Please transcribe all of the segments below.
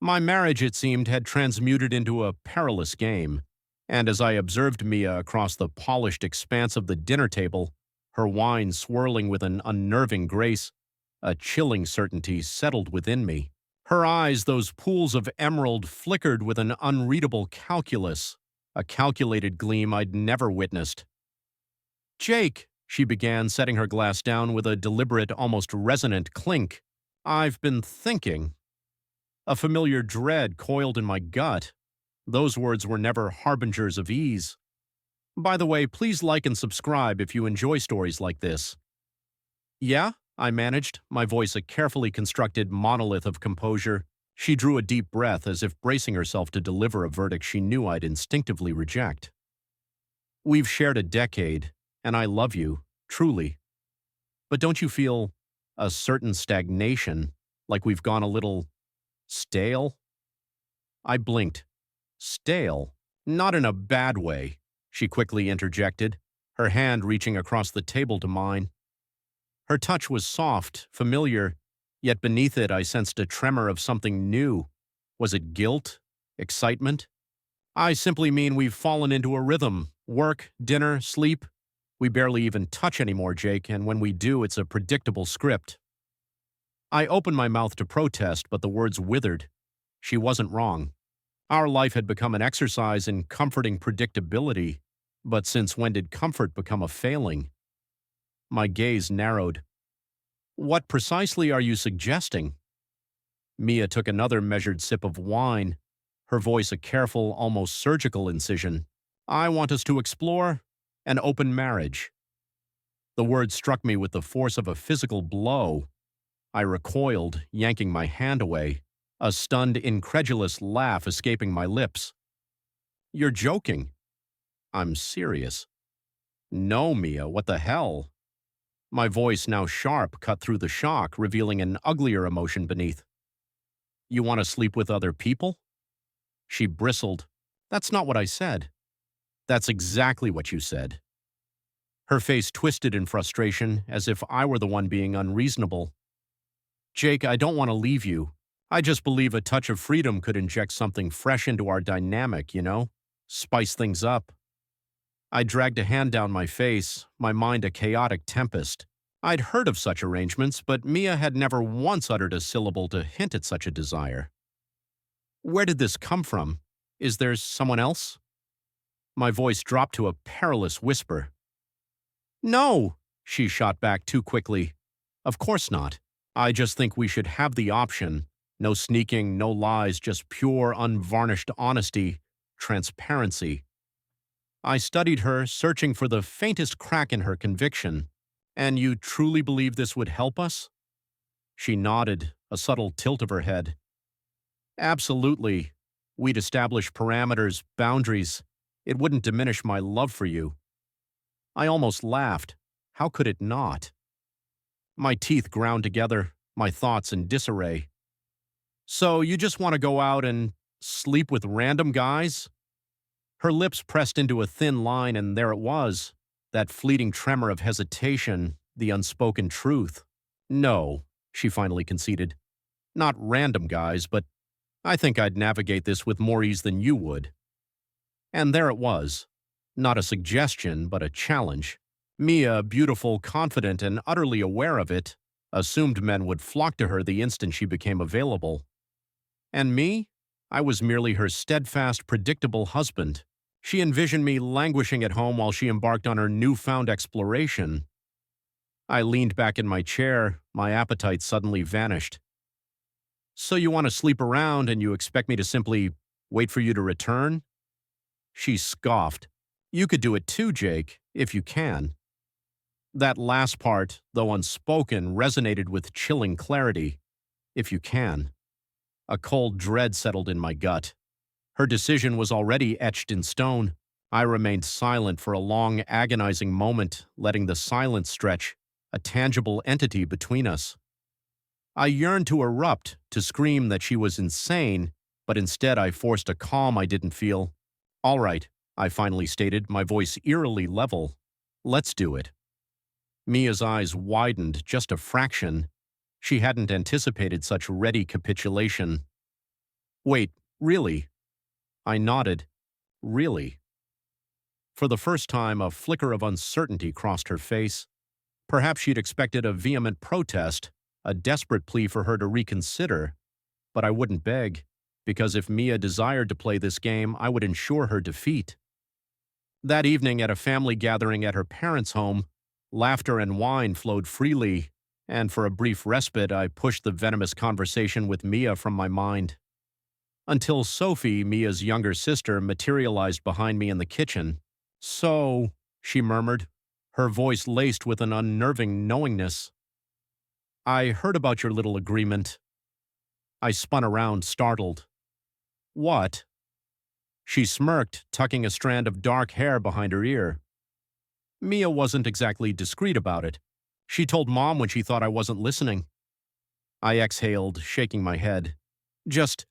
My marriage, it seemed, had transmuted into a perilous game, and as I observed Mia across the polished expanse of the dinner table, her wine swirling with an unnerving grace, a chilling certainty settled within me. Her eyes, those pools of emerald, flickered with an unreadable calculus, a calculated gleam I'd never witnessed. "Jake," she began, setting her glass down with a deliberate, almost resonant clink, "I've been thinking." A familiar dread coiled in my gut. Those words were never harbingers of ease. "By the way, please like and subscribe if you enjoy stories like this." "Yeah?" I managed, my voice a carefully constructed monolith of composure. She drew a deep breath as if bracing herself to deliver a verdict she knew I'd instinctively reject. "We've shared a decade, and I love you, truly. But don't you feel a certain stagnation, like we've gone a little stale?" I blinked. "Stale? Not in a bad way," she quickly interjected, her hand reaching across the table to mine. Her touch was soft, familiar, yet beneath it I sensed a tremor of something new. Was it guilt? Excitement? "I simply mean we've fallen into a rhythm. Work, dinner, sleep. We barely even touch anymore, Jake, and when we do, it's a predictable script." I opened my mouth to protest, but the words withered. She wasn't wrong. Our life had become an exercise in comforting predictability, but since when did comfort become a failing? My gaze narrowed. "What precisely are you suggesting?" Mia took another measured sip of wine, her voice a careful, almost surgical incision. "I want us to explore an open marriage." The word struck me with the force of a physical blow. I recoiled, yanking my hand away, a stunned, incredulous laugh escaping my lips. "You're joking." "I'm serious." "No, Mia, what the hell?" My voice, now sharp, cut through the shock, revealing an uglier emotion beneath. "You want to sleep with other people?" She bristled. "That's not what I said." "That's exactly what you said." Her face twisted in frustration, as if I were the one being unreasonable. "Jake, I don't want to leave you. I just believe a touch of freedom could inject something fresh into our dynamic, you know? Spice things up." I dragged a hand down my face, my mind a chaotic tempest. I'd heard of such arrangements, but Mia had never once uttered a syllable to hint at such a desire. "Where did this come from? Is there someone else?" My voice dropped to a perilous whisper. "No!" she shot back too quickly. "Of course not. I just think we should have the option. No sneaking, no lies, just pure, unvarnished honesty, transparency." I studied her, searching for the faintest crack in her conviction. "And you truly believe this would help us?" She nodded, a subtle tilt of her head. "Absolutely. We'd establish parameters, boundaries. It wouldn't diminish my love for you." I almost laughed. How could it not? My teeth ground together, my thoughts in disarray. "So you just want to go out and sleep with random guys?" Her lips pressed into a thin line, and there it was, that fleeting tremor of hesitation, the unspoken truth. "No," she finally conceded. "Not random guys, but I think I'd navigate this with more ease than you would." And there it was. Not a suggestion, but a challenge. Mia, beautiful, confident, and utterly aware of it, assumed men would flock to her the instant she became available. And me? I was merely her steadfast, predictable husband. She envisioned me languishing at home while she embarked on her newfound exploration. I leaned back in my chair, my appetite suddenly vanished. "So you want to sleep around and you expect me to simply wait for you to return?" She scoffed. "You could do it too, Jake, if you can." That last part, though unspoken, resonated with chilling clarity. If you can. A cold dread settled in my gut. Her decision was already etched in stone. I remained silent for a long, agonizing moment, letting the silence stretch, a tangible entity between us. I yearned to erupt, to scream that she was insane, but instead I forced a calm I didn't feel. "All right," I finally stated, my voice eerily level. "Let's do it." Mia's eyes widened just a fraction. She hadn't anticipated such ready capitulation. Wait, really? I nodded. Really? For the first time, a flicker of uncertainty crossed her face. Perhaps she'd expected a vehement protest, a desperate plea for her to reconsider, but I wouldn't beg, because if Mia desired to play this game, I would ensure her defeat. That evening at a family gathering at her parents' home, laughter and wine flowed freely, and for a brief respite, I pushed the venomous conversation with Mia from my mind. Until Sophie, Mia's younger sister, materialized behind me in the kitchen. "So," she murmured, her voice laced with an unnerving knowingness, "I heard about your little agreement." I spun around, startled. "What?" She smirked, tucking a strand of dark hair behind her ear. Mia wasn't exactly discreet about it. She told Mom when she thought I wasn't listening. I exhaled, shaking my head. "Just—"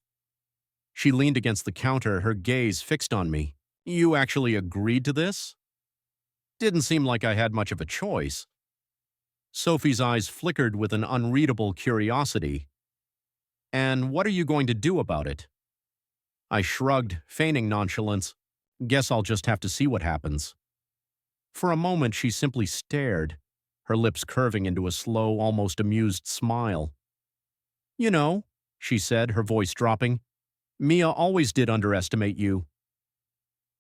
She leaned against the counter, her gaze fixed on me. "You actually agreed to this?" Didn't seem like I had much of a choice. Sophie's eyes flickered with an unreadable curiosity. "And what are you going to do about it?" I shrugged, feigning nonchalance. "Guess I'll just have to see what happens." For a moment, she simply stared, her lips curving into a slow, almost amused smile. "You know," she said, her voice dropping, "Mia always did underestimate you."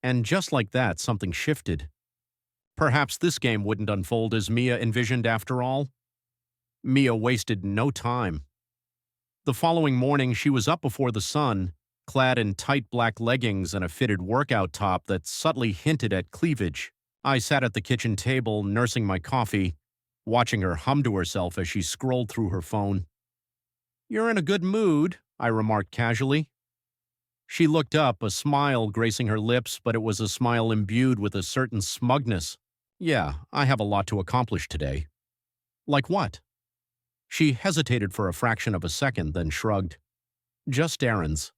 And just like that, something shifted. Perhaps this game wouldn't unfold as Mia envisioned after all. Mia wasted no time. The following morning, she was up before the sun, clad in tight black leggings and a fitted workout top that subtly hinted at cleavage. I sat at the kitchen table, nursing my coffee, watching her hum to herself as she scrolled through her phone. "You're in a good mood," I remarked casually. She looked up, a smile gracing her lips, but it was a smile imbued with a certain smugness. "Yeah, I have a lot to accomplish today." "Like what?" She hesitated for a fraction of a second, then shrugged. "Just errands."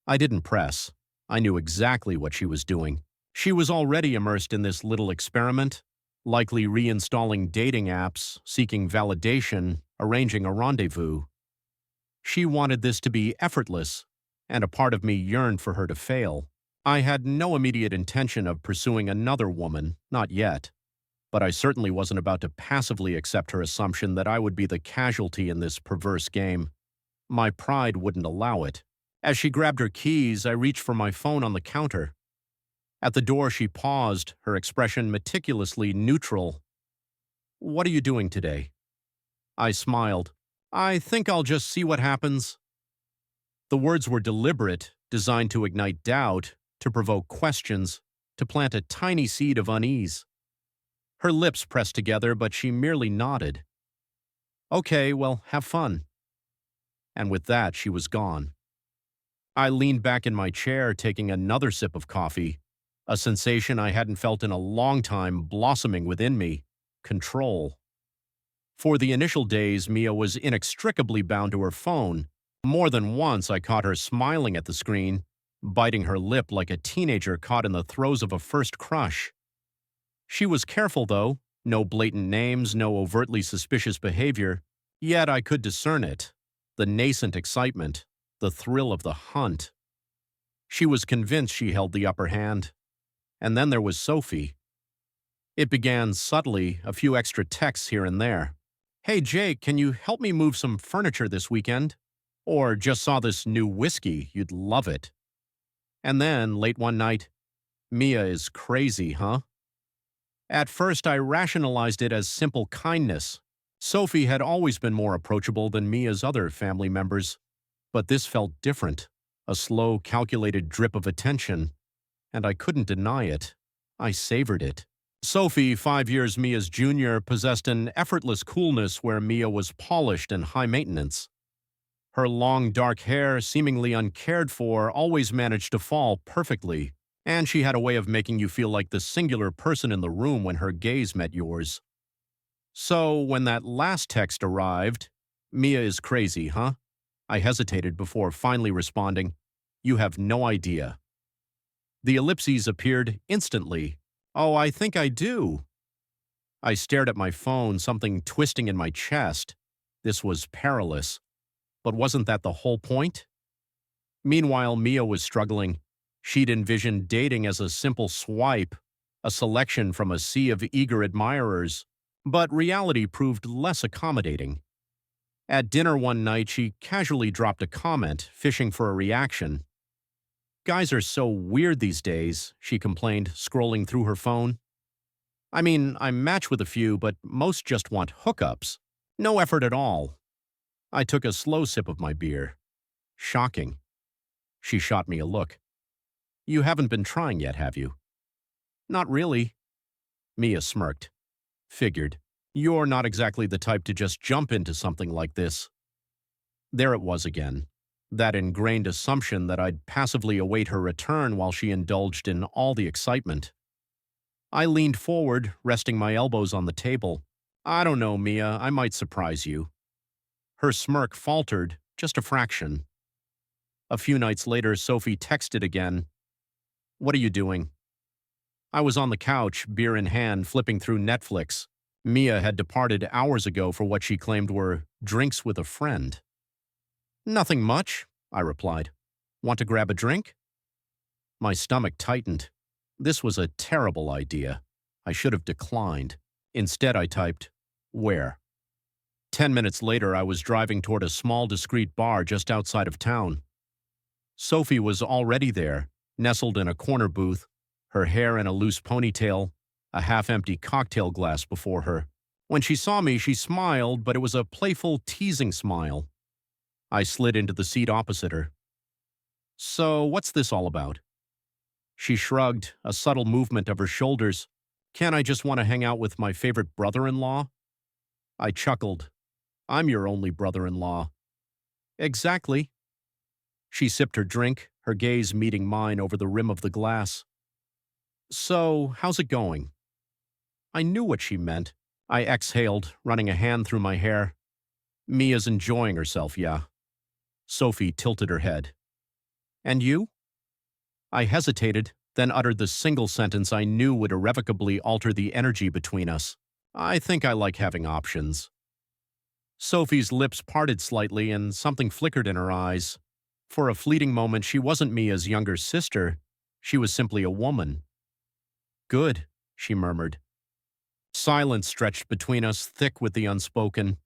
I didn't press. I knew exactly what she was doing. She was already immersed in this little experiment, likely reinstalling dating apps, seeking validation, arranging a rendezvous. She wanted this to be effortless, and a part of me yearned for her to fail. I had no immediate intention of pursuing another woman, not yet, but I certainly wasn't about to passively accept her assumption that I would be the casualty in this perverse game. My pride wouldn't allow it. As she grabbed her keys, I reached for my phone on the counter. At the door, she paused, her expression meticulously neutral. "What are you doing today?" I smiled. "I think I'll just see what happens." The words were deliberate, designed to ignite doubt, to provoke questions, to plant a tiny seed of unease. Her lips pressed together, but she merely nodded. "Okay, well, have fun." And with that, she was gone. I leaned back in my chair, taking another sip of coffee, a sensation I hadn't felt in a long time blossoming within me: control. For the initial days, Mia was inextricably bound to her phone. More than once, I caught her smiling at the screen, biting her lip like a teenager caught in the throes of a first crush. She was careful, though. No blatant names, no overtly suspicious behavior. Yet I could discern it. The nascent excitement, the thrill of the hunt. She was convinced she held the upper hand. And then there was Sophie. It began subtly, a few extra texts here and there. "Hey Jake, can you help me move some furniture this weekend?" Or "Just saw this new whiskey, you'd love it." And then, late one night, "Mia is crazy, huh?" At first, I rationalized it as simple kindness. Sophie had always been more approachable than Mia's other family members. But this felt different, a slow, calculated drip of attention. And I couldn't deny it. I savored it. Sophie, 5 years Mia's junior, possessed an effortless coolness where Mia was polished and high maintenance. Her long, dark hair, seemingly uncared for, always managed to fall perfectly, and she had a way of making you feel like the singular person in the room when her gaze met yours. So, when that last text arrived, "Mia is crazy, huh?" I hesitated before finally responding, "You have no idea." The ellipses appeared instantly. "Oh, I think I do." I stared at my phone, something twisting in my chest. This was perilous. But wasn't that the whole point? Meanwhile, Mia was struggling. She'd envisioned dating as a simple swipe, a selection from a sea of eager admirers, but reality proved less accommodating. At dinner one night, she casually dropped a comment, fishing for a reaction. Guys are so weird these days, she complained, scrolling through her phone. I mean, I match with a few, but most just want hookups. No effort at all. I took a slow sip of my beer. Shocking. She shot me a look. You haven't been trying yet, have you? Not really. Mia smirked. Figured. You're not exactly the type to just jump into something like this. There it was again. That ingrained assumption that I'd passively await her return while she indulged in all the excitement. I leaned forward, resting my elbows on the table. I don't know, Mia, I might surprise you. Her smirk faltered, just a fraction. A few nights later, Sophie texted again. What are you doing? I was on the couch, beer in hand, flipping through Netflix. Mia had departed hours ago for what she claimed were drinks with a friend. Nothing much, I replied. Want to grab a drink? My stomach tightened. This was a terrible idea. I should have declined. Instead, I typed, where? 10 minutes later, I was driving toward a small, discreet bar just outside of town. Sophie was already there, nestled in a corner booth, her hair in a loose ponytail, a half-empty cocktail glass before her. When she saw me, she smiled, but it was a playful, teasing smile. I slid into the seat opposite her. So, what's this all about? She shrugged, a subtle movement of her shoulders. Can't I just want to hang out with my favorite brother-in-law? I chuckled. I'm your only brother-in-law. Exactly. She sipped her drink, her gaze meeting mine over the rim of the glass. So, how's it going? I knew what she meant. I exhaled, running a hand through my hair. Mia's enjoying herself, yeah. Sophie tilted her head. And you? I hesitated, then uttered the single sentence I knew would irrevocably alter the energy between us. I think I like having options. Sophie's lips parted slightly and something flickered in her eyes. For a fleeting moment, she wasn't Mia's younger sister. She was simply a woman. Good, she murmured. Silence stretched between us, thick with the unspoken.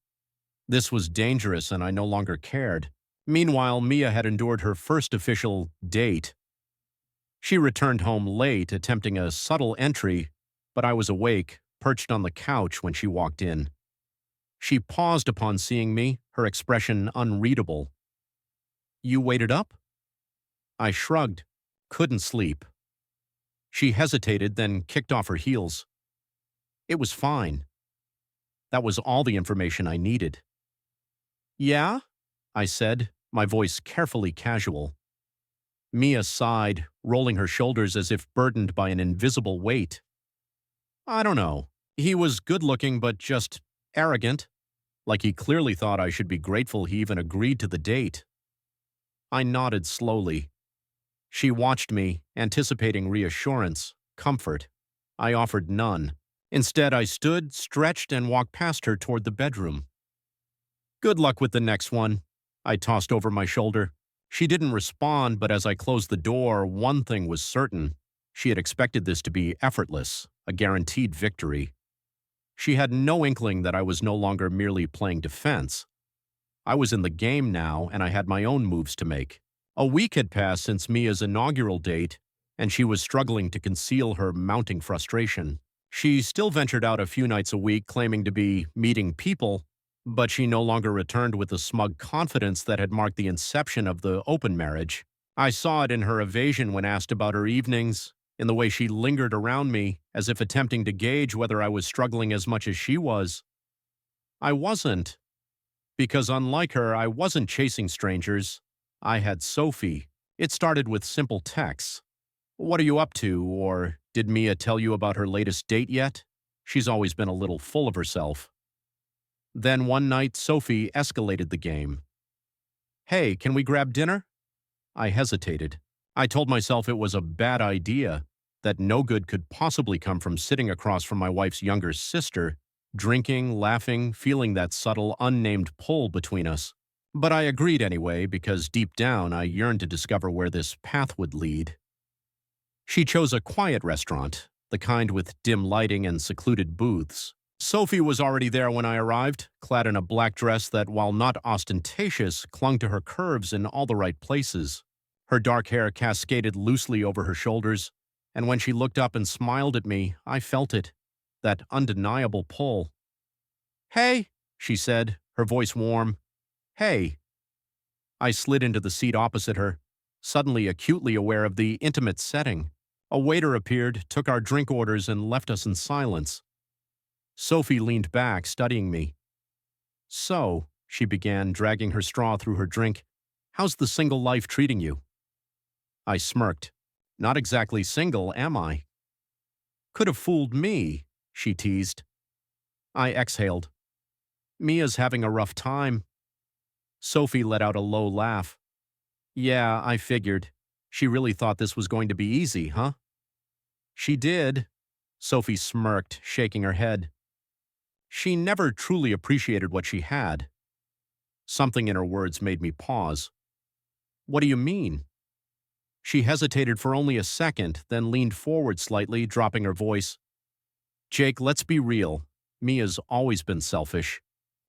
This was dangerous, and I no longer cared. Meanwhile, Mia had endured her first official date. She returned home late, attempting a subtle entry, but I was awake, perched on the couch when she walked in. She paused upon seeing me, her expression unreadable. You waited up? I shrugged. Couldn't sleep. She hesitated, then kicked off her heels. It was fine. That was all the information I needed. Yeah? I said, my voice carefully casual. Mia sighed, rolling her shoulders as if burdened by an invisible weight. I don't know. He was good-looking, but just arrogant. Like he clearly thought I should be grateful he even agreed to the date. I nodded slowly. She watched me, anticipating reassurance, comfort. I offered none. Instead, I stood, stretched, and walked past her toward the bedroom. Good luck with the next one, I tossed over my shoulder. She didn't respond, but as I closed the door, one thing was certain. She had expected this to be effortless, a guaranteed victory. She had no inkling that I was no longer merely playing defense. I was in the game now, and I had my own moves to make. A week had passed since Mia's inaugural date, and she was struggling to conceal her mounting frustration. She still ventured out a few nights a week, claiming to be meeting people, but she no longer returned with the smug confidence that had marked the inception of the open marriage. I saw it in her evasion when asked about her evenings, in the way she lingered around me, as if attempting to gauge whether I was struggling as much as she was. I wasn't. Because unlike her, I wasn't chasing strangers. I had Sophie. It started with simple texts. What are you up to? Or did Mia tell you about her latest date yet? She's always been a little full of herself. Then one night, Sophie escalated the game. Hey, can we grab dinner? I hesitated. I told myself it was a bad idea, that no good could possibly come from sitting across from my wife's younger sister, drinking, laughing, feeling that subtle, unnamed pull between us. But I agreed anyway because deep down I yearned to discover where this path would lead. She chose a quiet restaurant, the kind with dim lighting and secluded booths. Sophie was already there when I arrived, clad in a black dress that, while not ostentatious, clung to her curves in all the right places. Her dark hair cascaded loosely over her shoulders, and when she looked up and smiled at me, I felt it, that undeniable pull. "Hey," she said, her voice warm. "Hey." I slid into the seat opposite her, suddenly acutely aware of the intimate setting. A waiter appeared, took our drink orders, and left us in silence. Sophie leaned back, studying me. "So," she began, dragging her straw through her drink, "how's the single life treating you?" I smirked. "Not exactly single, am I?" "Could have fooled me," she teased. I exhaled. "Mia's having a rough time." Sophie let out a low laugh. "Yeah, I figured. She really thought this was going to be easy, huh?" "She did." Sophie smirked, shaking her head. "She never truly appreciated what she had." Something in her words made me pause. "What do you mean?" She hesitated for only a second, then leaned forward slightly, dropping her voice. "Jake, let's be real. Mia's always been selfish.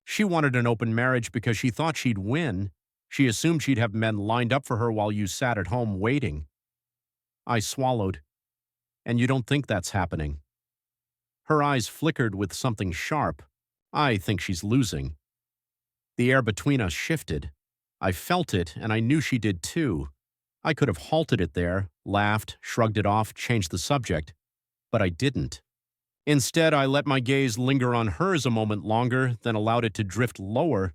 She wanted an open marriage because she thought she'd win. She assumed she'd have men lined up for her while you sat at home waiting." I swallowed. "And you don't think that's happening?" Her eyes flickered with something sharp. "I think she's losing." The air between us shifted. I felt it, and I knew she did too. I could have halted it there, laughed, shrugged it off, changed the subject. But I didn't. Instead, I let my gaze linger on hers a moment longer, then allowed it to drift lower,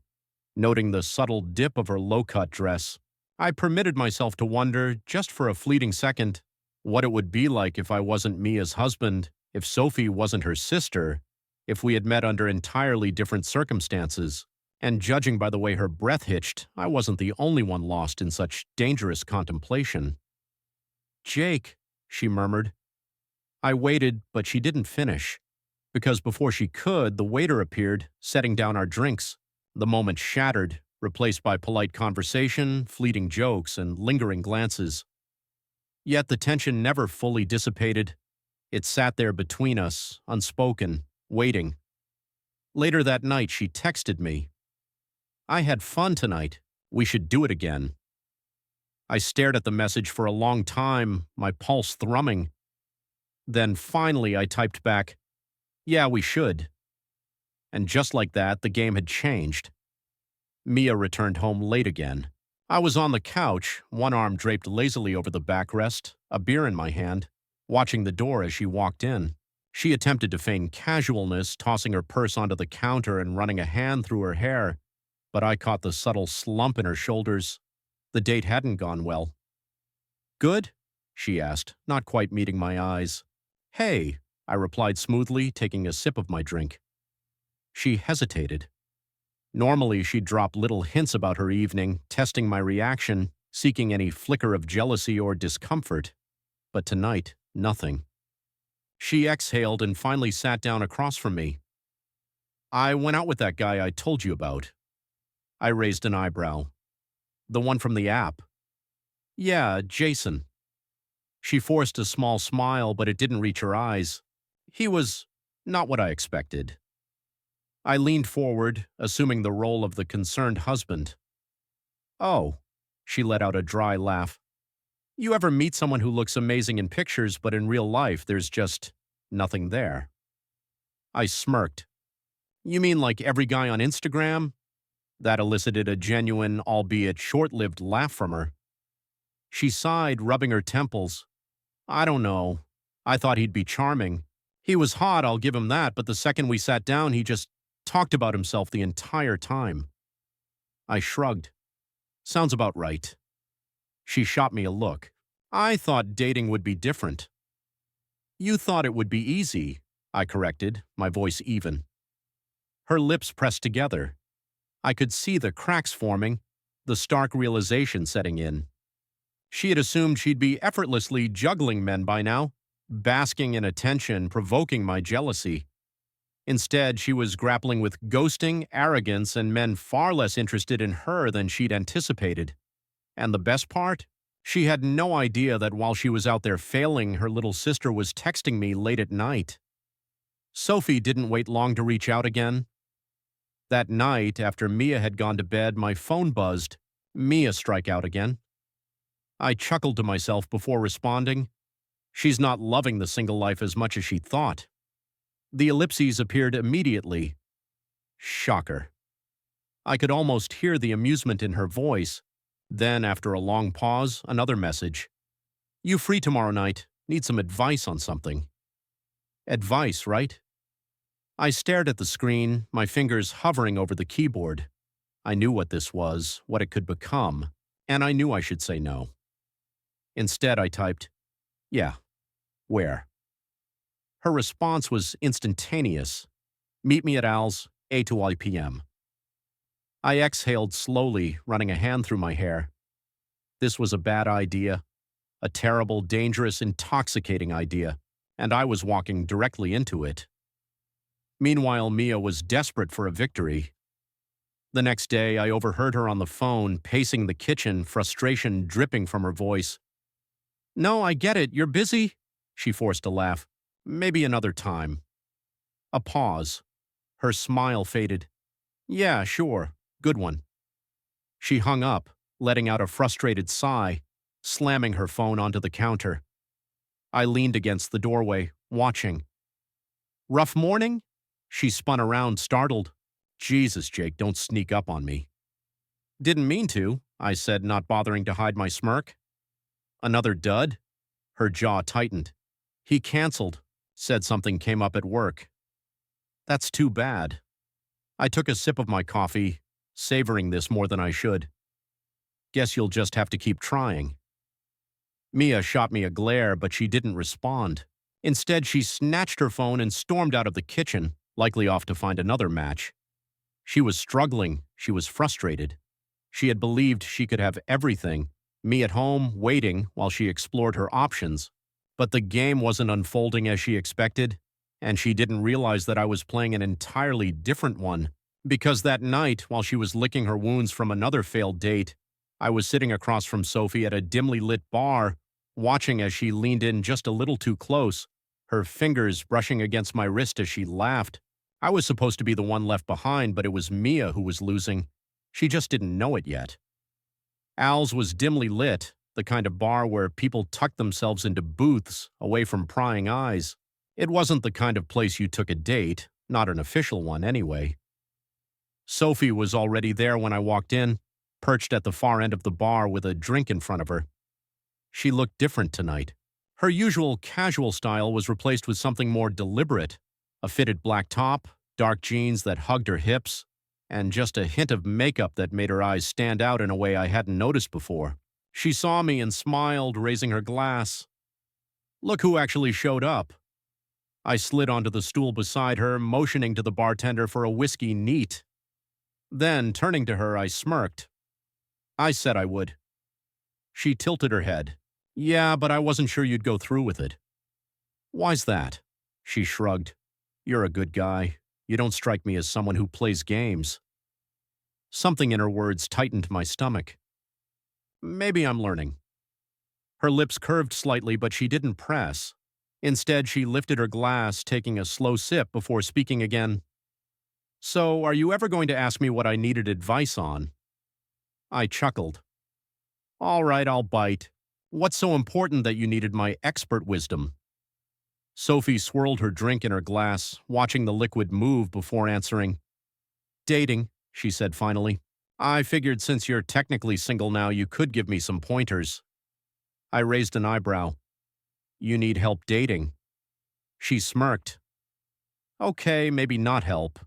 noting the subtle dip of her low-cut dress. I permitted myself to wonder, just for a fleeting second, what it would be like if I wasn't Mia's husband, if Sophie wasn't her sister, if we had met under entirely different circumstances. And judging by the way her breath hitched, I wasn't the only one lost in such dangerous contemplation. "Jake," she murmured. I waited, but she didn't finish, because before she could, the waiter appeared, setting down our drinks. The moment shattered, replaced by polite conversation, fleeting jokes, and lingering glances. Yet the tension never fully dissipated. It sat there between us, unspoken, waiting. Later that night, she texted me. "I had fun tonight. We should do it again." I stared at the message for a long time, my pulse thrumming. Then finally I typed back, "Yeah, we should." And just like that, the game had changed. Mia returned home late again. I was on the couch, one arm draped lazily over the backrest, a beer in my hand, watching the door as she walked in. She attempted to feign casualness, tossing her purse onto the counter and running a hand through her hair, but I caught the subtle slump in her shoulders. The date hadn't gone well. "Good?" she asked, not quite meeting my eyes. "Hey," I replied smoothly, taking a sip of my drink. She hesitated. Normally, she'd drop little hints about her evening, testing my reaction, seeking any flicker of jealousy or discomfort. But tonight, nothing. She exhaled and finally sat down across from me. "I went out with that guy I told you about." I raised an eyebrow. "The one from the app?" "Yeah, Jason." She forced a small smile, but it didn't reach her eyes. "He was not what I expected." I leaned forward, assuming the role of the concerned husband. "Oh," she let out a dry laugh. "You ever meet someone who looks amazing in pictures, but in real life there's just nothing there?" I smirked. "You mean like every guy on Instagram?" That elicited a genuine, albeit short-lived laugh from her. She sighed, rubbing her temples. "I don't know. I thought he'd be charming. He was hot, I'll give him that, but the second we sat down, he just talked about himself the entire time." I shrugged. "Sounds about right." She shot me a look. "I thought dating would be different." "You thought it would be easy," I corrected, my voice even. Her lips pressed together. I could see the cracks forming, the stark realization setting in. She had assumed she'd be effortlessly juggling men by now, basking in attention, provoking my jealousy. Instead, she was grappling with ghosting, arrogance, and men far less interested in her than she'd anticipated. And the best part? She had no idea that while she was out there failing, her little sister was texting me late at night. Sophie didn't wait long to reach out again. That night, after Mia had gone to bed, my phone buzzed. Mia strike out again. I chuckled to myself before responding. She's not loving the single life as much as she thought. The ellipses appeared immediately. Shocker. I could almost hear the amusement in her voice. Then, after a long pause, another message. You free tomorrow night? Need some advice on something. Advice, right? I stared at the screen, my fingers hovering over the keyboard. I knew what this was, what it could become, and I knew I should say no. Instead, I typed, yeah, where? Her response was instantaneous. Meet me at Al's, 8 to 8 p.m. I exhaled slowly, running a hand through my hair. This was a bad idea, a terrible, dangerous, intoxicating idea, and I was walking directly into it. Meanwhile, Mia was desperate for a victory. The next day, I overheard her on the phone, pacing the kitchen, frustration dripping from her voice. No, I get it, you're busy? She forced a laugh. Maybe another time. A pause. Her smile faded. Yeah, sure. Good one. She hung up, letting out a frustrated sigh, slamming her phone onto the counter. I leaned against the doorway, watching. Rough morning? She spun around, startled. Jesus, Jake, don't sneak up on me. Didn't mean to, I said, not bothering to hide my smirk. Another dud? Her jaw tightened. He canceled, said something came up at work. That's too bad. I took a sip of my coffee, savoring this more than I should. Guess you'll just have to keep trying. Mia shot me a glare, but she didn't respond. Instead, she snatched her phone and stormed out of the kitchen, likely off to find another match. She was struggling. She was frustrated. She had believed she could have everything, me at home, waiting while she explored her options. But the game wasn't unfolding as she expected, and she didn't realize that I was playing an entirely different one. Because that night, while she was licking her wounds from another failed date, I was sitting across from Sophie at a dimly lit bar, watching as she leaned in just a little too close, her fingers brushing against my wrist as she laughed. I was supposed to be the one left behind, but it was Mia who was losing. She just didn't know it yet. Al's was dimly lit, the kind of bar where people tucked themselves into booths, away from prying eyes. It wasn't the kind of place you took a date, not an official one anyway. Sophie was already there when I walked in, perched at the far end of the bar with a drink in front of her. She looked different tonight. Her usual casual style was replaced with something more deliberate, a fitted black top, dark jeans that hugged her hips, and just a hint of makeup that made her eyes stand out in a way I hadn't noticed before. She saw me and smiled, raising her glass. Look who actually showed up. I slid onto the stool beside her, motioning to the bartender for a whiskey neat. Then, turning to her, I smirked. I said I would. She tilted her head. Yeah, but I wasn't sure you'd go through with it. Why's that? She shrugged. You're a good guy. You don't strike me as someone who plays games. Something in her words tightened my stomach. Maybe I'm learning. Her lips curved slightly, but she didn't press. Instead, she lifted her glass, taking a slow sip before speaking again. So, are you ever going to ask me what I needed advice on? I chuckled. All right, I'll bite. What's so important that you needed my expert wisdom? Sophie swirled her drink in her glass, watching the liquid move before answering. Dating, she said finally. I figured since you're technically single now, you could give me some pointers. I raised an eyebrow. You need help dating. She smirked. Okay, maybe not help.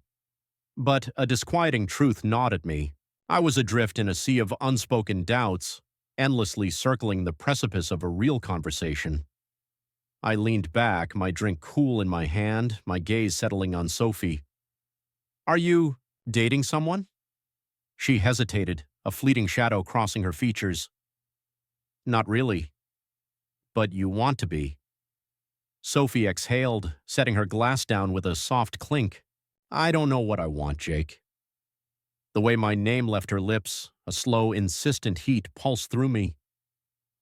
But a disquieting truth gnawed at me. I was adrift in a sea of unspoken doubts, endlessly circling the precipice of a real conversation. I leaned back, my drink cool in my hand, my gaze settling on Sophie. Are you dating someone? She hesitated, a fleeting shadow crossing her features. Not really. But you want to be. Sophie exhaled, setting her glass down with a soft clink. I don't know what I want, Jake. The way my name left her lips, a slow, insistent heat pulsed through me.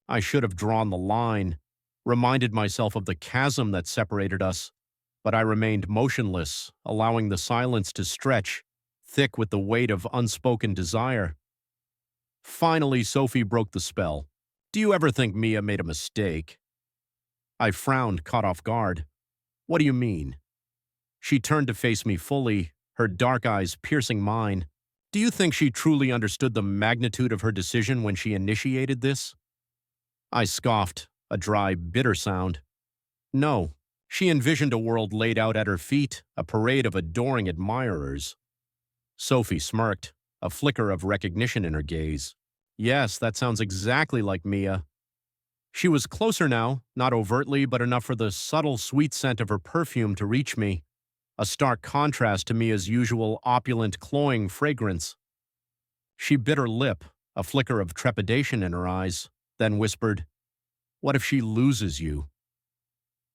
I should have drawn the line, reminded myself of the chasm that separated us, but I remained motionless, allowing the silence to stretch, thick with the weight of unspoken desire. Finally, Sophie broke the spell. Do you ever think Mia made a mistake? I frowned, caught off guard. What do you mean? She turned to face me fully, her dark eyes piercing mine. Do you think she truly understood the magnitude of her decision when she initiated this? I scoffed, a dry, bitter sound. No, she envisioned a world laid out at her feet, a parade of adoring admirers. Sophie smirked, a flicker of recognition in her gaze. Yes, that sounds exactly like Mia. She was closer now, not overtly, but enough for the subtle, sweet scent of her perfume to reach me, a stark contrast to Mia's usual opulent, cloying fragrance. She bit her lip, a flicker of trepidation in her eyes, then whispered, "What if she loses you?"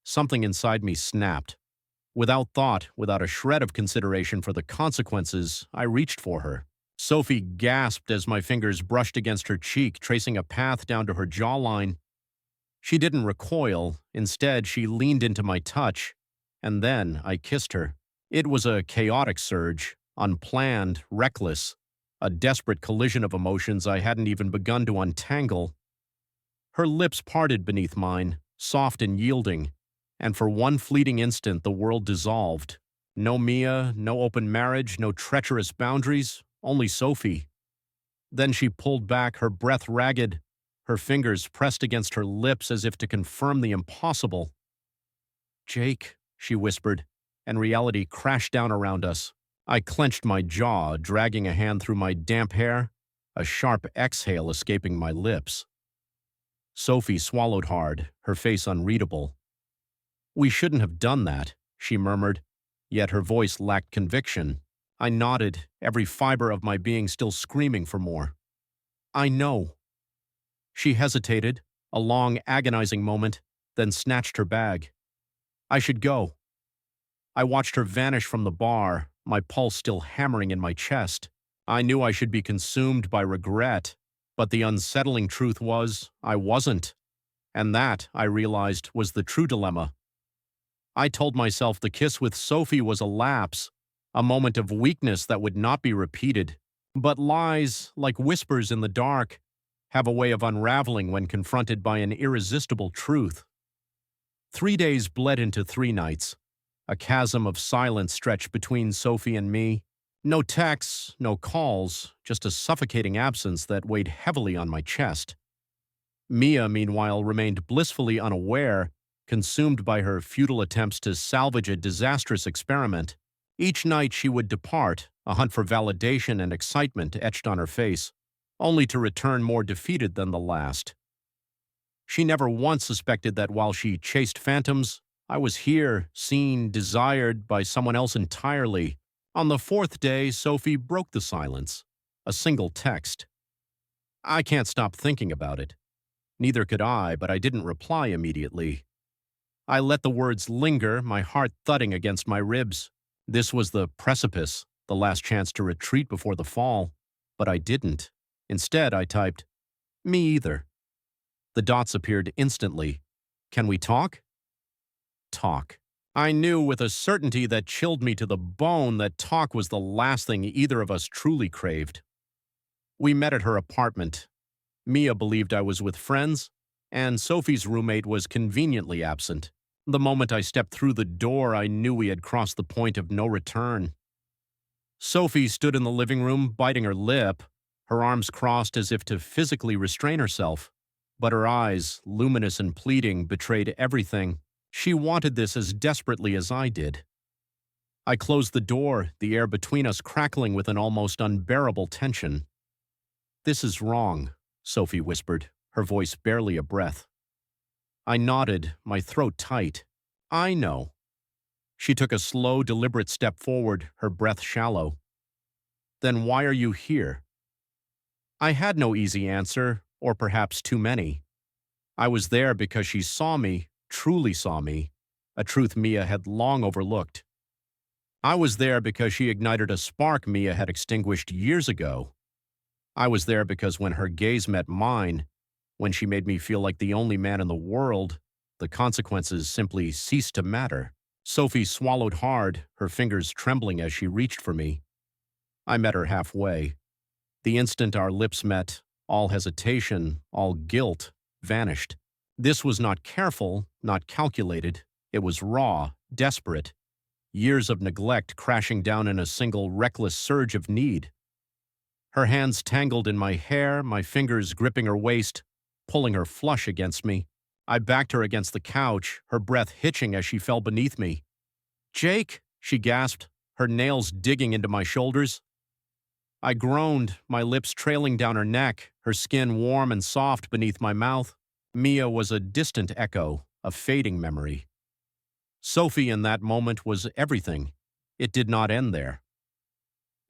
Something inside me snapped. Without thought, without a shred of consideration for the consequences, I reached for her. Sophie gasped as my fingers brushed against her cheek, tracing a path down to her jawline. She didn't recoil. Instead, she leaned into my touch, and then I kissed her. It was a chaotic surge, unplanned, reckless, a desperate collision of emotions I hadn't even begun to untangle. Her lips parted beneath mine, soft and yielding, and for one fleeting instant the world dissolved. No Mia, no open marriage, no treacherous boundaries, only Sophie. Then she pulled back, her breath ragged, her fingers pressed against her lips as if to confirm the impossible. "Jake," she whispered, and reality crashed down around us. I clenched my jaw, dragging a hand through my damp hair, a sharp exhale escaping my lips. Sophie swallowed hard, her face unreadable. "We shouldn't have done that," she murmured, yet her voice lacked conviction. I nodded, every fiber of my being still screaming for more. "I know." She hesitated, a long, agonizing moment, then snatched her bag. "I should go." I watched her vanish from the bar, my pulse still hammering in my chest. I knew I should be consumed by regret, but the unsettling truth was, I wasn't. And that, I realized, was the true dilemma. I told myself the kiss with Sophie was a lapse, a moment of weakness that would not be repeated. But lies, like whispers in the dark, have a way of unraveling when confronted by an irresistible truth. 3 days bled into 3 nights. A chasm of silence stretched between Sophie and me. No texts, no calls, just a suffocating absence that weighed heavily on my chest. Mia, meanwhile, remained blissfully unaware, consumed by her futile attempts to salvage a disastrous experiment. Each night she would depart, a hunt for validation and excitement etched on her face, only to return more defeated than the last. She never once suspected that while she chased phantoms, I was here, seen, desired by someone else entirely. On the 4th day, Sophie broke the silence. A single text. I can't stop thinking about it. Neither could I, but I didn't reply immediately. I let the words linger, my heart thudding against my ribs. This was the precipice, the last chance to retreat before the fall. But I didn't. Instead, I typed, "Me either." The dots appeared instantly. "Can we talk?" Talk. I knew with a certainty that chilled me to the bone that talk was the last thing either of us truly craved. We met at her apartment. Mia believed I was with friends, and Sophie's roommate was conveniently absent. The moment I stepped through the door, I knew we had crossed the point of no return. Sophie stood in the living room, biting her lip, her arms crossed as if to physically restrain herself. But her eyes, luminous and pleading, betrayed everything. She wanted this as desperately as I did. I closed the door, the air between us crackling with an almost unbearable tension. "This is wrong," Sophie whispered, her voice barely a breath. I nodded, my throat tight. "I know." She took a slow, deliberate step forward, her breath shallow. "Then why are you here?" I had no easy answer, or perhaps too many. I was there because she saw me, truly saw me, a truth Mia had long overlooked. I was there because she ignited a spark Mia had extinguished years ago. I was there because when her gaze met mine, when she made me feel like the only man in the world, the consequences simply ceased to matter. Sophie swallowed hard, her fingers trembling as she reached for me. I met her halfway. The instant our lips met, all hesitation, all guilt, vanished. This was not careful, not calculated. It was raw, desperate. Years of neglect crashing down in a single reckless surge of need. Her hands tangled in my hair, my fingers gripping her waist, pulling her flush against me. I backed her against the couch, her breath hitching as she fell beneath me. "Jake," she gasped, her nails digging into my shoulders. I groaned, my lips trailing down her neck, her skin warm and soft beneath my mouth. Mia was a distant echo, a fading memory. Sophie in that moment was everything. It did not end there.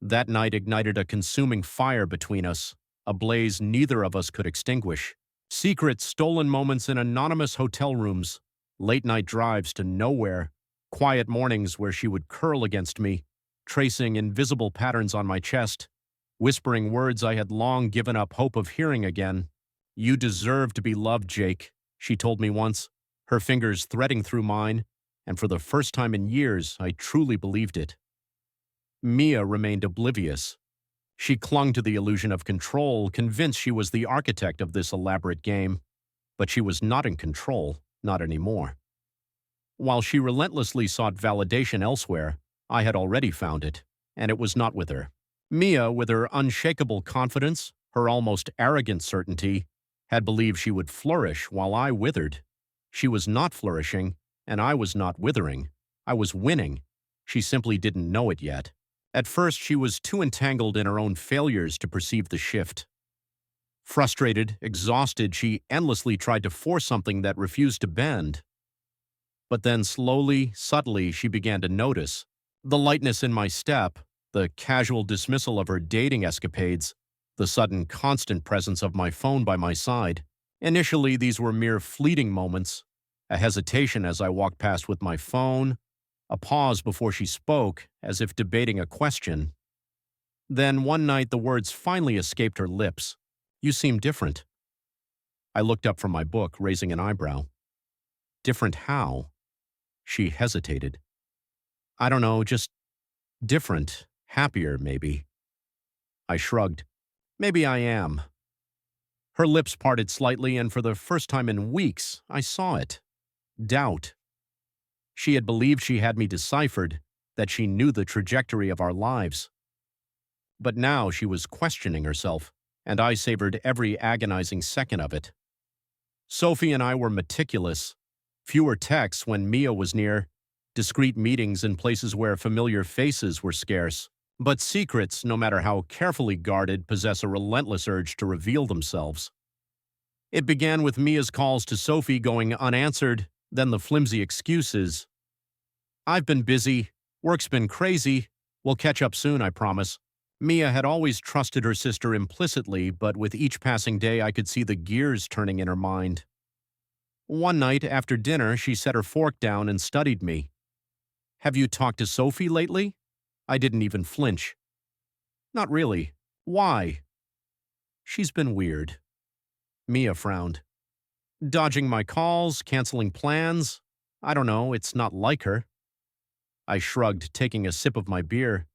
That night ignited a consuming fire between us, a blaze neither of us could extinguish. Secret, stolen moments in anonymous hotel rooms, late-night drives to nowhere, quiet mornings where she would curl against me, tracing invisible patterns on my chest, whispering words I had long given up hope of hearing again. "You deserve to be loved, Jake," she told me once, her fingers threading through mine, and for the first time in years, I truly believed it. Mia remained oblivious. She clung to the illusion of control, convinced she was the architect of this elaborate game, but she was not in control, not anymore. While she relentlessly sought validation elsewhere, I had already found it, and it was not with her. Mia, with her unshakable confidence, her almost arrogant certainty, had believed she would flourish while I withered. She was not flourishing, and I was not withering. I was winning. She simply didn't know it yet. At first, she was too entangled in her own failures to perceive the shift. Frustrated, exhausted, she endlessly tried to force something that refused to bend. But then slowly, subtly, she began to notice. The lightness in my step, the casual dismissal of her dating escapades, the sudden constant presence of my phone by my side. Initially, these were mere fleeting moments, a hesitation as I walked past with my phone, a pause before she spoke, as if debating a question. Then one night the words finally escaped her lips. "You seem different." I looked up from my book, raising an eyebrow. "Different how?" She hesitated. "I don't know, just different, happier, maybe." I shrugged. "Maybe I am." Her lips parted slightly, and for the first time in weeks, I saw it. Doubt. She had believed she had me deciphered, that she knew the trajectory of our lives. But now she was questioning herself, and I savored every agonizing second of it. Sophie and I were meticulous. Fewer texts when Mia was near, discreet meetings in places where familiar faces were scarce. But secrets, no matter how carefully guarded, possess a relentless urge to reveal themselves. It began with Mia's calls to Sophie going unanswered, then the flimsy excuses. "I've been busy. Work's been crazy. We'll catch up soon, I promise." Mia had always trusted her sister implicitly, but with each passing day I could see the gears turning in her mind. One night, after dinner, she set her fork down and studied me. "Have you talked to Sophie lately?" I didn't even flinch. "Not really. Why?" "She's been weird." Mia frowned. "Dodging my calls, canceling plans. I don't know, it's not like her." I shrugged, taking a sip of my beer.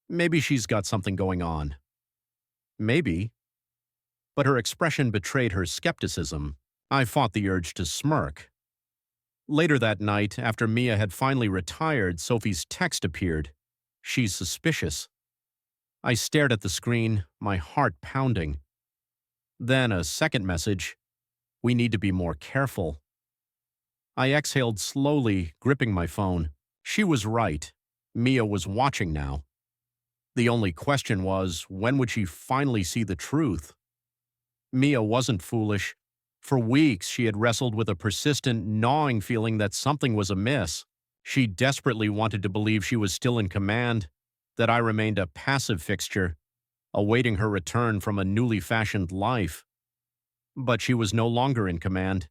"Maybe she's got something going on." "Maybe." But her expression betrayed her skepticism. I fought the urge to smirk. Later that night, after Mia had finally retired, Sophie's text appeared. "She's suspicious." I stared at the screen, my heart pounding. Then a second message. "We need to be more careful." I exhaled slowly, gripping my phone. She was right. Mia was watching now. The only question was, when would she finally see the truth? Mia wasn't foolish. For weeks, she had wrestled with a persistent, gnawing feeling that something was amiss. She desperately wanted to believe she was still in command, that I remained a passive fixture, awaiting her return from a newly fashioned life. But she was no longer in command,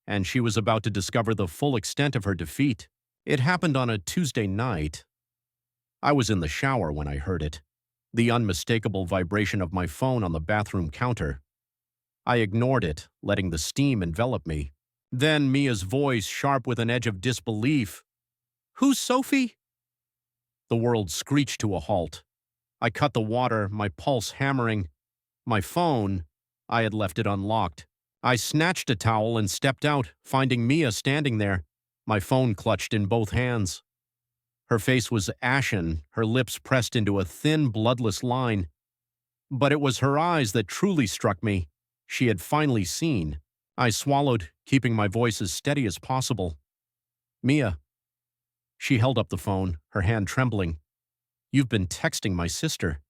and she was about to discover the full extent of her defeat. It happened on a Tuesday night. I was in the shower when I heard it, the unmistakable vibration of my phone on the bathroom counter. I ignored it, letting the steam envelop me. Then Mia's voice, sharp with an edge of disbelief. "Who's Sophie?" The world screeched to a halt. I cut the water, my pulse hammering. My phone, I had left it unlocked. I snatched a towel and stepped out, finding Mia standing there, my phone clutched in both hands. Her face was ashen, her lips pressed into a thin, bloodless line. But it was her eyes that truly struck me. She had finally seen. I swallowed, keeping my voice as steady as possible. "Mia." She held up the phone, her hand trembling. "You've been texting my sister."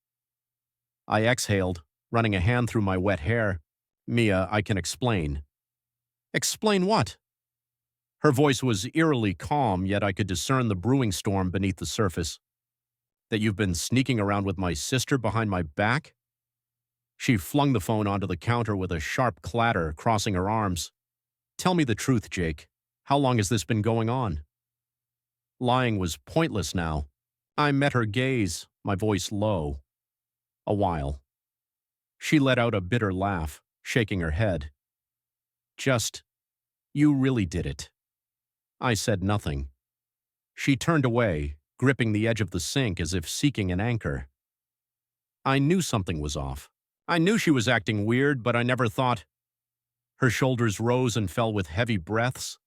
I exhaled, running a hand through my wet hair. "Mia, I can explain." "Explain what?" Her voice was eerily calm, yet I could discern the brewing storm beneath the surface. "That you've been sneaking around with my sister behind my back?" She flung the phone onto the counter with a sharp clatter, crossing her arms. "Tell me the truth, Jake. How long has this been going on?" Lying was pointless now. I met her gaze, my voice low. "A while." She let out a bitter laugh, shaking her head. You really did it." I said nothing. She turned away, gripping the edge of the sink as if seeking an anchor. I knew something was off. I knew she was acting weird, but I never thought. Her shoulders rose and fell with heavy breaths.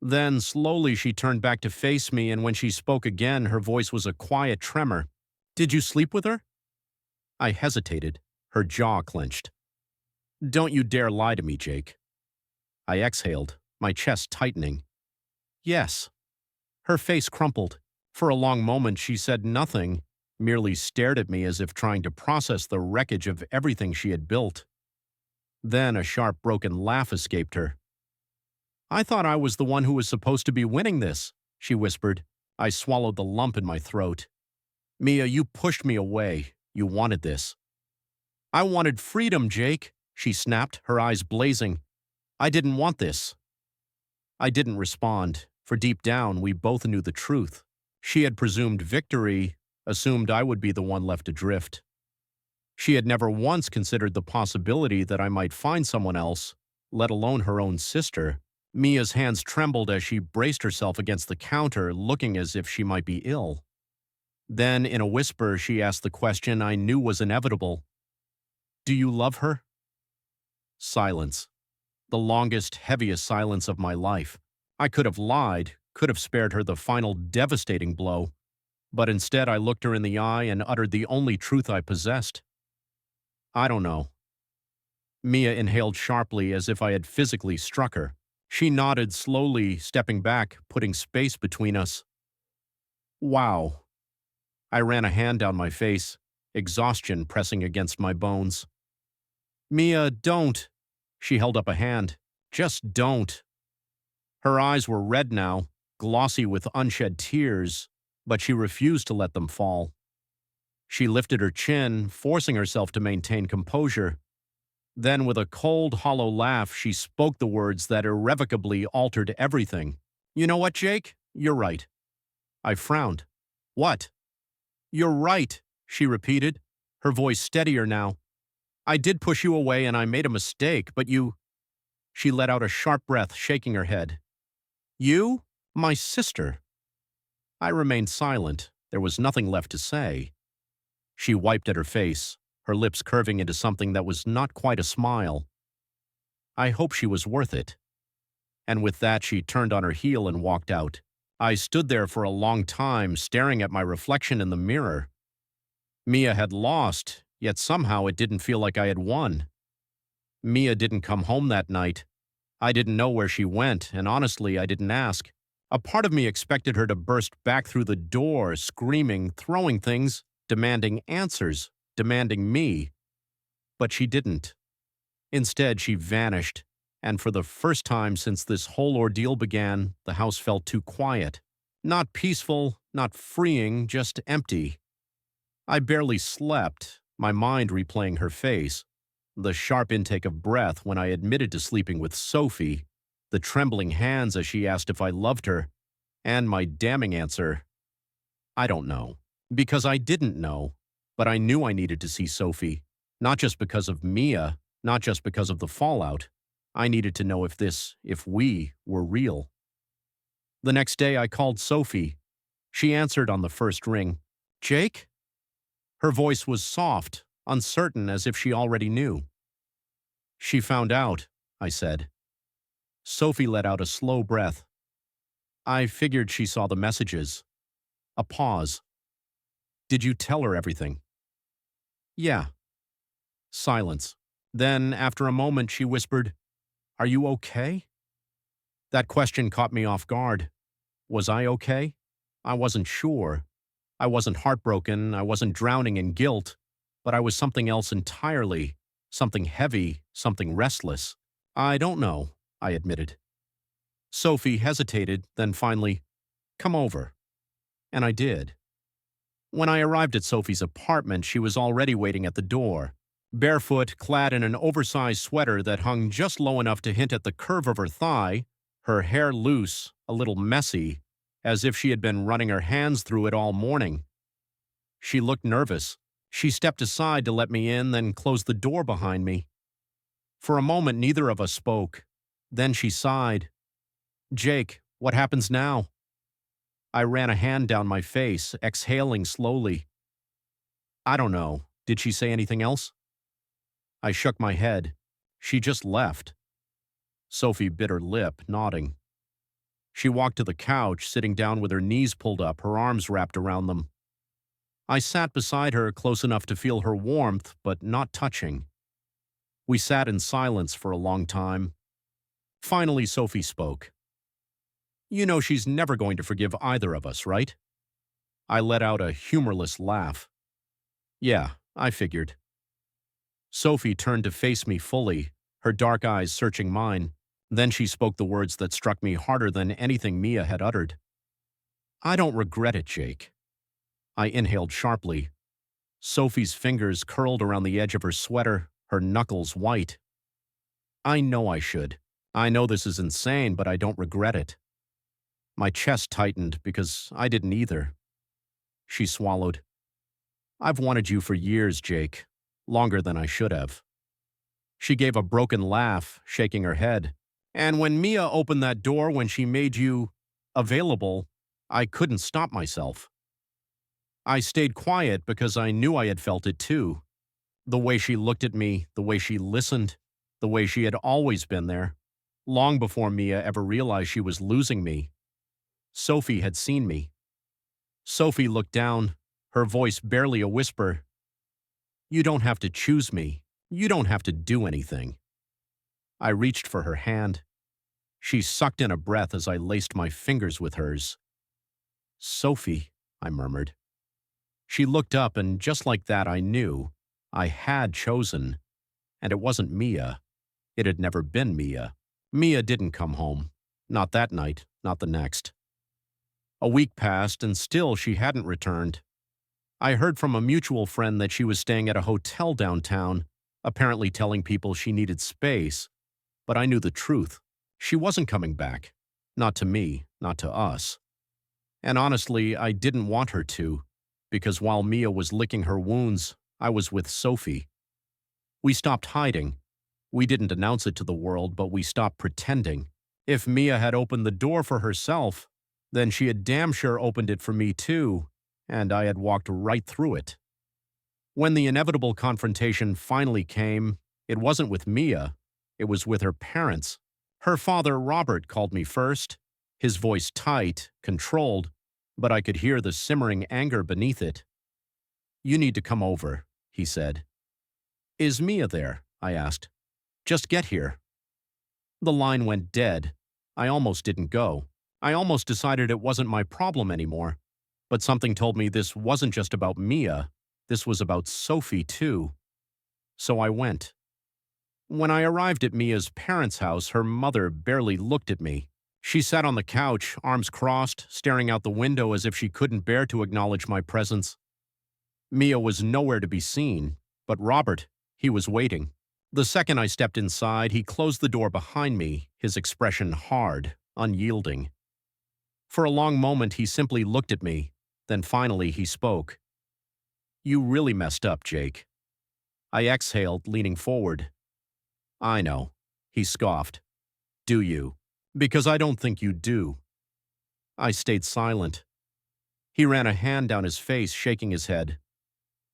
Then, slowly, she turned back to face me, and when she spoke again, her voice was a quiet tremor. "Did you sleep with her?" I hesitated, her jaw clenched. "Don't you dare lie to me, Jake." I exhaled, my chest tightening. "Yes." Her face crumpled. For a long moment, she said nothing, merely stared at me as if trying to process the wreckage of everything she had built. Then a sharp, broken laugh escaped her. "I thought I was the one who was supposed to be winning this," she whispered. I swallowed the lump in my throat. "Mia, you pushed me away. You wanted this." "I wanted freedom, Jake," she snapped, her eyes blazing. "I didn't want this." I didn't respond, for deep down we both knew the truth. She had presumed victory, assumed I would be the one left adrift. She had never once considered the possibility that I might find someone else, let alone her own sister. Mia's hands trembled as she braced herself against the counter, looking as if she might be ill. Then, in a whisper, she asked the question I knew was inevitable. "Do you love her?" Silence. The longest, heaviest silence of my life. I could have lied, could have spared her the final devastating blow, but instead I looked her in the eye and uttered the only truth I possessed. "I don't know." Mia inhaled sharply as if I had physically struck her. She nodded slowly, stepping back, putting space between us. "Wow." I ran a hand down my face, exhaustion pressing against my bones. "Mia, don't." She held up a hand. "Just don't." Her eyes were red now, glossy with unshed tears, but she refused to let them fall. She lifted her chin, forcing herself to maintain composure. Then, with a cold, hollow laugh, she spoke the words that irrevocably altered everything. "You know what, Jake? You're right." I frowned. "What?" "You're right," she repeated, her voice steadier now. "I did push you away and I made a mistake, but you—" She let out a sharp breath, shaking her head. "You? My sister." I remained silent. There was nothing left to say. She wiped at her face, her lips curving into something that was not quite a smile. I hope she was worth it. And with that, she turned on her heel and walked out. I stood there for a long time, staring at my reflection in the mirror. Mia had lost, yet somehow it didn't feel like I had won. Mia didn't come home that night. I didn't know where she went, and honestly, I didn't ask. A part of me expected her to burst back through the door, screaming, throwing things, demanding answers, demanding me. But she didn't. Instead, she vanished, and for the first time since this whole ordeal began, the house felt too quiet. Not peaceful, not freeing, just empty. I barely slept, my mind replaying her face. The sharp intake of breath when I admitted to sleeping with Sophie, the trembling hands as she asked if I loved her, and my damning answer, "I don't know." Because I didn't know, but I knew I needed to see Sophie, not just because of Mia, not just because of the fallout. I needed to know if we were real. The next day I called Sophie. She answered on the first ring. Jake? Her voice was soft, uncertain, as if she already knew. She found out, I said. Sophie let out a slow breath. I figured she saw the messages. A pause. Did you tell her everything? Yeah. Silence. Then, after a moment, she whispered, Are you okay? That question caught me off guard. Was I okay? I wasn't sure. I wasn't heartbroken, I wasn't drowning in guilt, but I was something else entirely, something heavy, something restless. I don't know, I admitted. Sophie hesitated, then finally, Come over. And I did. When I arrived at Sophie's apartment, she was already waiting at the door, barefoot, clad in an oversized sweater that hung just low enough to hint at the curve of her thigh, her hair loose, a little messy, as if she had been running her hands through it all morning. She looked nervous. She stepped aside to let me in, then closed the door behind me. For a moment, neither of us spoke. Then she sighed. Jake, what happens now? I ran a hand down my face, exhaling slowly. I don't know. Did she say anything else? I shook my head. She just left. Sophie bit her lip, nodding. She walked to the couch, sitting down with her knees pulled up, her arms wrapped around them. I sat beside her, close enough to feel her warmth, but not touching. We sat in silence for a long time. Finally, Sophie spoke. You know she's never going to forgive either of us, right? I let out a humorless laugh. Yeah, I figured. Sophie turned to face me fully, her dark eyes searching mine. Then she spoke the words that struck me harder than anything Mia had uttered. I don't regret it, Jake. I inhaled sharply. Sophie's fingers curled around the edge of her sweater, her knuckles white. I know I should. I know this is insane, but I don't regret it. My chest tightened because I didn't either. She swallowed. I've wanted you for years, Jake. Longer than I should have. She gave a broken laugh, shaking her head. And when Mia opened that door, when she made you available, I couldn't stop myself. I stayed quiet because I knew I had felt it too. The way she looked at me, the way she listened, the way she had always been there, long before Mia ever realized she was losing me. Sophie had seen me. Sophie looked down, her voice barely a whisper. You don't have to choose me. You don't have to do anything. I reached for her hand. She sucked in a breath as I laced my fingers with hers. Sophie, I murmured. She looked up, and just like that I knew I had chosen. And it wasn't Mia. It had never been Mia. Mia didn't come home. Not that night, not the next. A week passed, and still she hadn't returned. I heard from a mutual friend that she was staying at a hotel downtown, apparently telling people she needed space. But I knew the truth. She wasn't coming back. Not to me, not to us. And honestly, I didn't want her to, because while Mia was licking her wounds, I was with Sophie. We stopped hiding. We didn't announce it to the world, but we stopped pretending. If Mia had opened the door for herself, then she had damn sure opened it for me too, and I had walked right through it. When the inevitable confrontation finally came, it wasn't with Mia, it was with her parents. Her father, Robert, called me first, his voice tight, controlled, but I could hear the simmering anger beneath it. You need to come over, he said. Is Mia there? I asked. Just get here. The line went dead. I almost didn't go. I almost decided it wasn't my problem anymore. But something told me this wasn't just about Mia. This was about Sophie, too. So I went. When I arrived at Mia's parents' house, her mother barely looked at me. She sat on the couch, arms crossed, staring out the window as if she couldn't bear to acknowledge my presence. Mia was nowhere to be seen, but Robert, he was waiting. The second I stepped inside, he closed the door behind me, his expression hard, unyielding. For a long moment, he simply looked at me, Then finally he spoke. You really messed up, Jake. I exhaled, leaning forward. I know, he scoffed. Do you? Because I don't think you do. I stayed silent. He ran a hand down his face, shaking his head.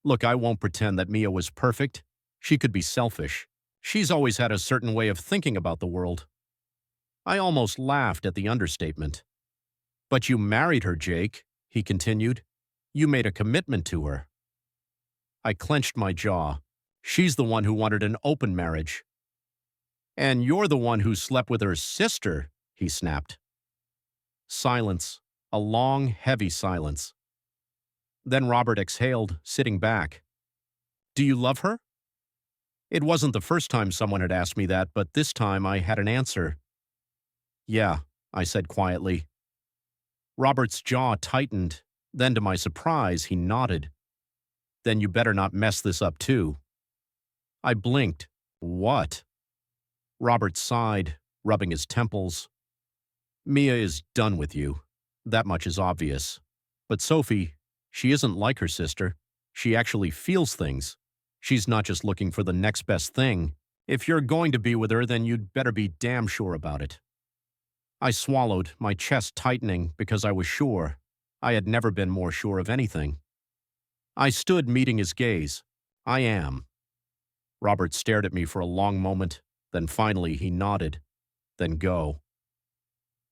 Look, I won't pretend that Mia was perfect. She could be selfish. She's always had a certain way of thinking about the world. I almost laughed at the understatement. But you married her, Jake, he continued. You made a commitment to her. I clenched my jaw. She's the one who wanted an open marriage. And you're the one who slept with her sister, he snapped. Silence. A long, heavy silence. Then Robert exhaled, sitting back. Do you love her? It wasn't the first time someone had asked me that, but this time I had an answer. Yeah, I said quietly. Robert's jaw tightened. Then, to my surprise, he nodded. Then you better not mess this up too. I blinked. What? Robert sighed, rubbing his temples. Mia is done with you. That much is obvious. But Sophie, she isn't like her sister. She actually feels things. She's not just looking for the next best thing. If you're going to be with her, then you'd better be damn sure about it. I swallowed, my chest tightening because I was sure. I had never been more sure of anything. I stood, meeting his gaze. I am. Robert stared at me for a long moment. Then finally he nodded. Then go.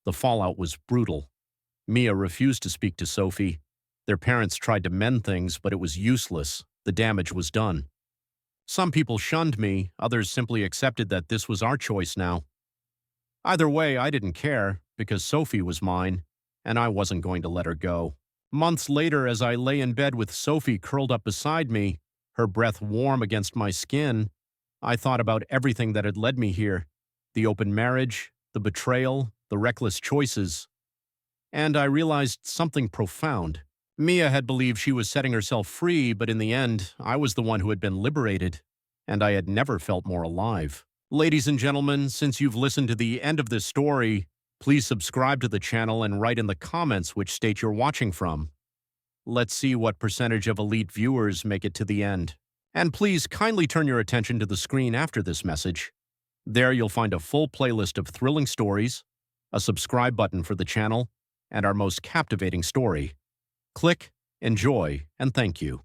The fallout was brutal. Mia refused to speak to Sophie. Their parents tried to mend things, but it was useless. The damage was done. Some people shunned me, others simply accepted that this was our choice now. Either way, I didn't care, because Sophie was mine, and I wasn't going to let her go. Months later, as I lay in bed with Sophie curled up beside me, her breath warm against my skin, I thought about everything that had led me here. The open marriage, the betrayal, the reckless choices. And I realized something profound. Mia had believed she was setting herself free, but in the end, I was the one who had been liberated, and I had never felt more alive. Ladies and gentlemen, since you've listened to the end of this story, please subscribe to the channel and write in the comments which state you're watching from. Let's see what percentage of elite viewers make it to the end. And please kindly turn your attention to the screen after this message. There you'll find a full playlist of thrilling stories, a subscribe button for the channel, and our most captivating story. Click, enjoy, and thank you.